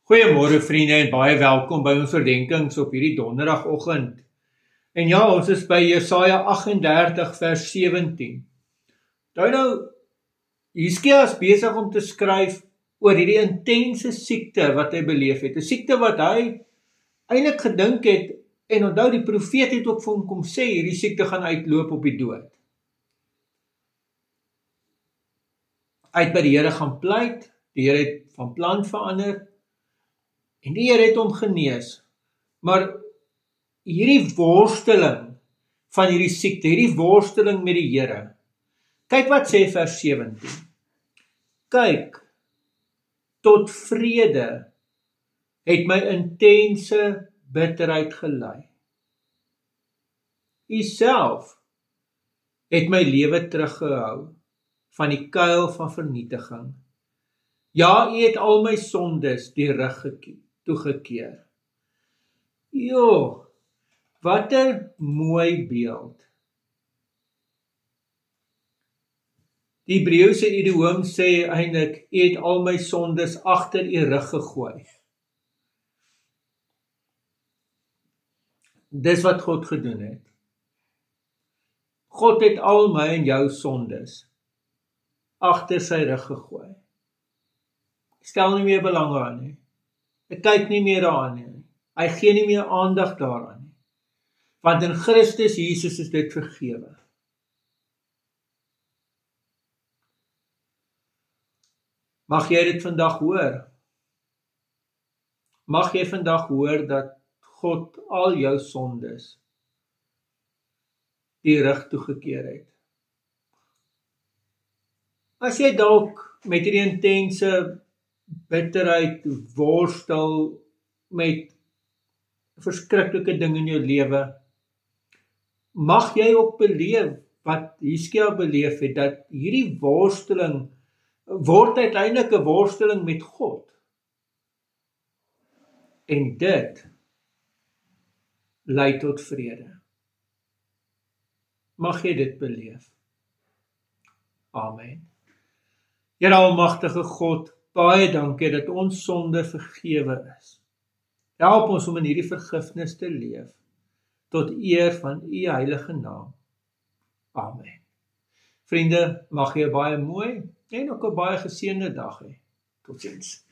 Goeiemôre vriende en baie welkom by ons oordeenkings op hierdie donderdagoggend. En ja, ons is by Jesaja 38 vers 17. Nou, Hizkia is besig om te skryf oor hierdie intense siekte wat hy beleef het. 'n Siekte wat hy eintlik gedink het, en onthou die profeet het ook vir hom kom sê, hierdie siekte gaan uitloop op die dood. Hy het by die Here gaan pleit, die Here het van plan verander, en die Here het hom genees. Maar hierdie worsteling van hierdie siekte, hierdie worsteling met die Here. Kyk wat sê vers 17. Kyk, tot vrede het my intense bitterheid gelei. U self het my lewe teruggehou van die kuil van vernietiging. Ja, u het al my sondes die rug toegekeer. Jo, wat 'n mooi beeld. Die Hebreëse idioom sê eintlik, u het al my sondes agter u rug gegooi. Dis wat God gedoen het. God het al my en jou sondes agter sy rug gegooi. Stel nie meer belang daaraan nie. Hy kyk nie meer daaraan nie. Hy gee nie meer aandag daaraan nie. Want in Christus Jesus is dit vergewe. Mag jy dit vandag hoor? Mag jy vandag hoor dat God al jou sondes die rug toegekeer het? As jy dalk met hierdie intense bitterheid worstel met verskriklike dinge in jou lewe, mag jy ook beleef wat Hizkia beleef het, dat hierdie worsteling word uiteindelik 'n worsteling met God. En dit lei tot vrede. Mag jy dit beleef. Amen. Here almagtige God, baie dankie dat ons sonde vergewe is. Help ons om in hierdie vergifnis te leef, tot eer van u heilige naam. Amen. Vriende, mag jy 'n baie mooi en ook 'n baie geseënde dag hê. Totsiens.